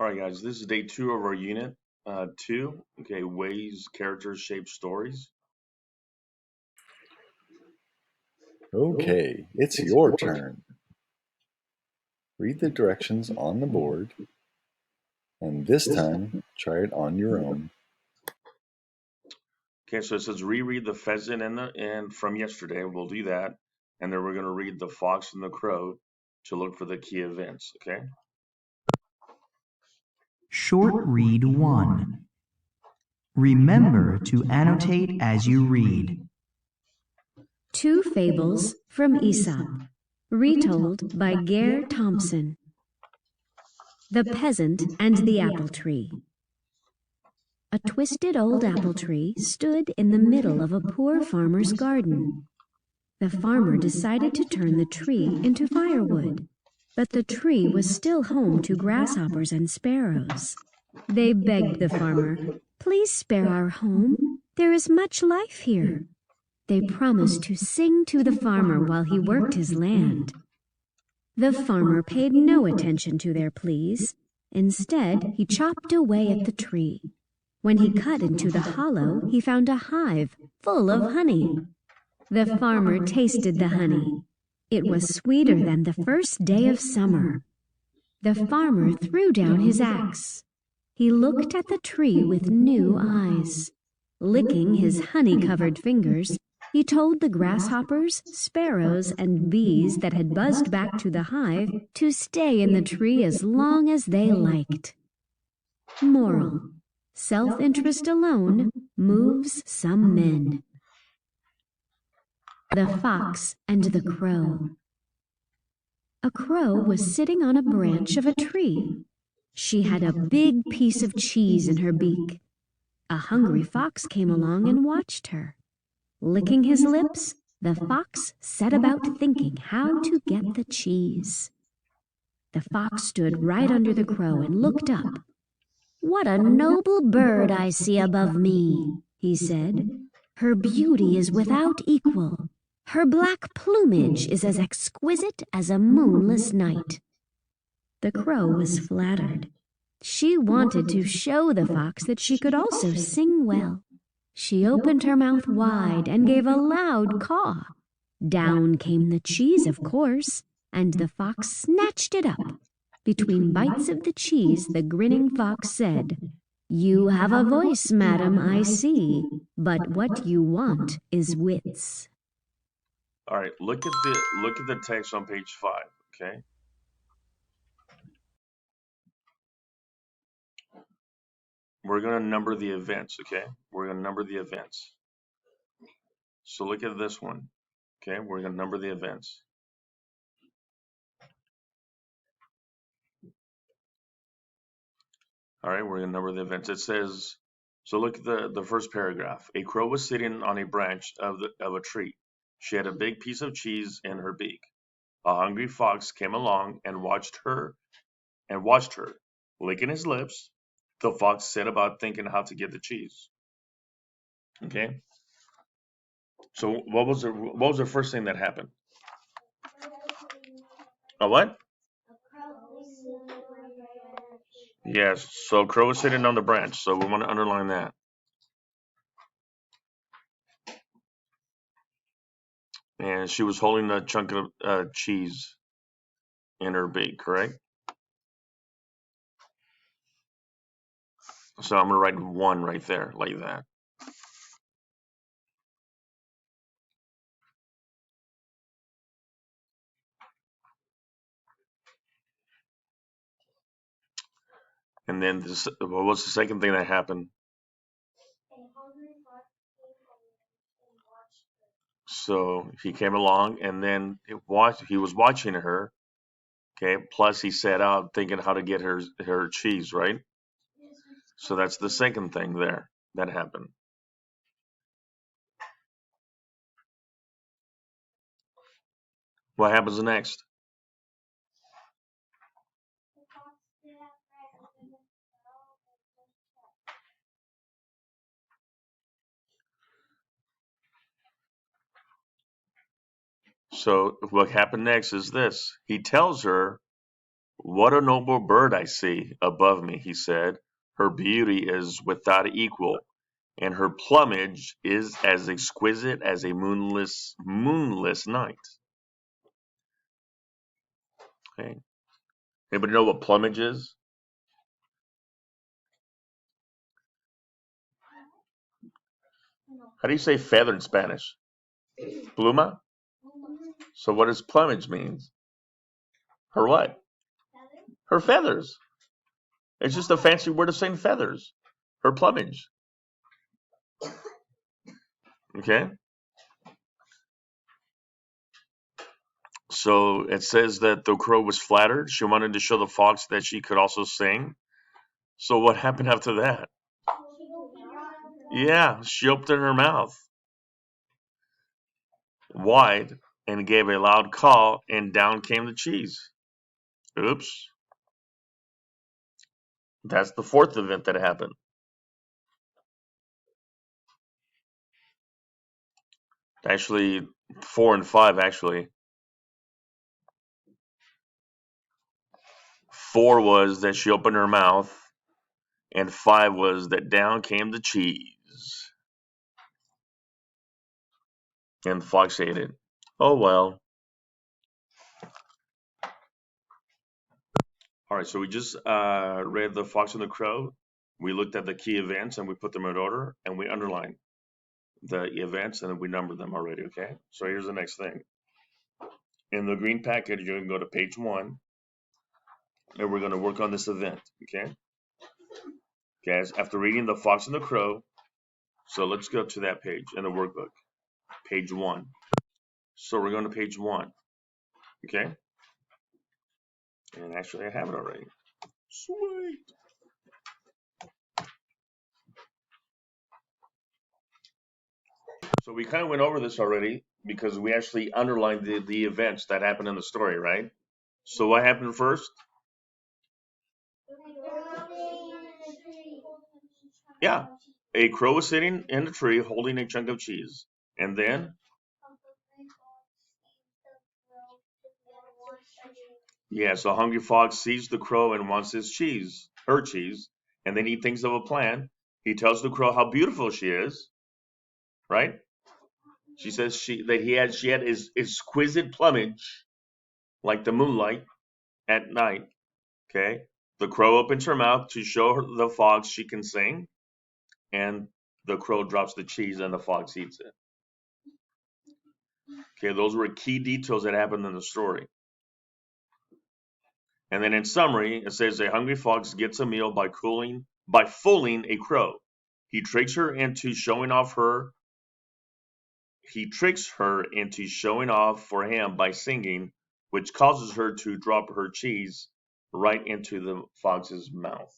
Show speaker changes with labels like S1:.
S1: All right, guys, this is day 2 of our unit 2. Okay, ways characters shape stories.
S2: Okay, it's your turn. Read the directions on the board, and this time try it on your own.
S1: Okay, so it says reread the pheasant and from yesterday. We'll do that, and then we're going to read the fox and the crow to look for the key events. Okay.
S3: Short Read 1. Remember to annotate as you read.
S4: Two Fables from Aesop, retold by Gare Thompson. The Peasant and the Apple Tree. A twisted old apple tree stood in the middle of a poor farmer's garden. The farmer decided to turn the tree into firewood, but the tree was still home to grasshoppers and sparrows. They begged the farmer, "Please spare our home. There is much life here." They promised to sing to the farmer while he worked his land. The farmer paid no attention to their pleas. Instead, he chopped away at the tree. When he cut into the hollow, he found a hive full of honey. The farmer tasted the honey. It was sweeter than the first day of summer. The farmer threw down his axe. He looked at the tree with new eyes. Licking his honey-covered fingers, he told the grasshoppers, sparrows, and bees that had buzzed back to the hive to stay in the tree as long as they liked. Moral: self-interest alone moves some men. The Fox and the Crow. A crow was sitting on a branch of a tree. She had a big piece of cheese in her beak. A hungry fox came along and watched her. Licking his lips, the fox set about thinking how to get the cheese. The fox stood right under the crow and looked up. "What a noble bird I see above me," he said. "Her beauty is without equal. Her black plumage is as exquisite as a moonless night." The crow was flattered. She wanted to show the fox that she could also sing well. She opened her mouth wide and gave a loud caw. Down came the cheese, of course, and the fox snatched it up. Between bites of the cheese, the grinning fox said, "You have a voice, madam, I see, but what you want is wits."
S1: All right, look at the text on page 5. Okay. We're going to number the events. Okay. We're going to number the events. So look at this one. Okay. We're going to number the events. All right, we're going to number the events. It says, so look at the first paragraph. A crow was sitting on a branch of a tree. She had a big piece of cheese in her beak. A hungry fox came along and watched her. Licking his lips, the fox set about thinking how to get the cheese. Okay. So what was the first thing that happened? A what? Yes. So crow was sitting on the branch. So we want to underline that. And she was holding a chunk of cheese in her beak, correct? So I'm going to write 1 right there, like that. And then what was the second thing that happened? So he came along and then he was watching her. Okay. Plus he set out thinking how to get her cheese, right? So that's the second thing there that happened. What happens next? So what happened next is this. He tells her What a noble bird I see above me, he said. Her beauty is without equal, and her plumage is as exquisite as a moonless night. Okay. Anybody know what plumage is? How do you say feather in Spanish? Pluma? So what does plumage mean? Her what? Her feathers. It's just a fancy word of saying feathers. Her plumage. Okay? So it says that the crow was flattered. She wanted to show the fox that she could also sing. So what happened after that? Yeah, she opened her mouth wide and gave a loud call, and down came the cheese. Oops. That's the fourth event that happened. Actually, 4 and 5, actually. 4 was that she opened her mouth, and 5 was that down came the cheese. And the fox ate it. Oh well. All right, so we just read The Fox and the Crow. We looked at the key events and we put them in order, and we underlined the events and we numbered them already, okay? So here's the next thing. In the green package, you can go to page 1, and we're going to work on this event, okay? Guys, after reading The Fox and the Crow, so let's go to that page in the workbook, page 1. So we're going to page 1, okay? And actually, I have it already. Sweet. So we kind of went over this already because we actually underlined the events that happened in the story, right? So what happened first? Yeah, a crow was sitting in a tree holding a chunk of cheese. And then? Yeah, so Hungry Fox sees the crow and wants his cheese, her cheese, and then he thinks of a plan. He tells the crow how beautiful she is, right? She says she had exquisite plumage, like the moonlight at night. Okay. The crow opens her mouth to show the fox she can sing, and the crow drops the cheese and the fox eats it. Okay, those were key details that happened in the story. And then in summary, it says a hungry fox gets a meal by fooling a crow. He tricks her into showing off for him by singing, which causes her to drop her cheese right into the fox's mouth.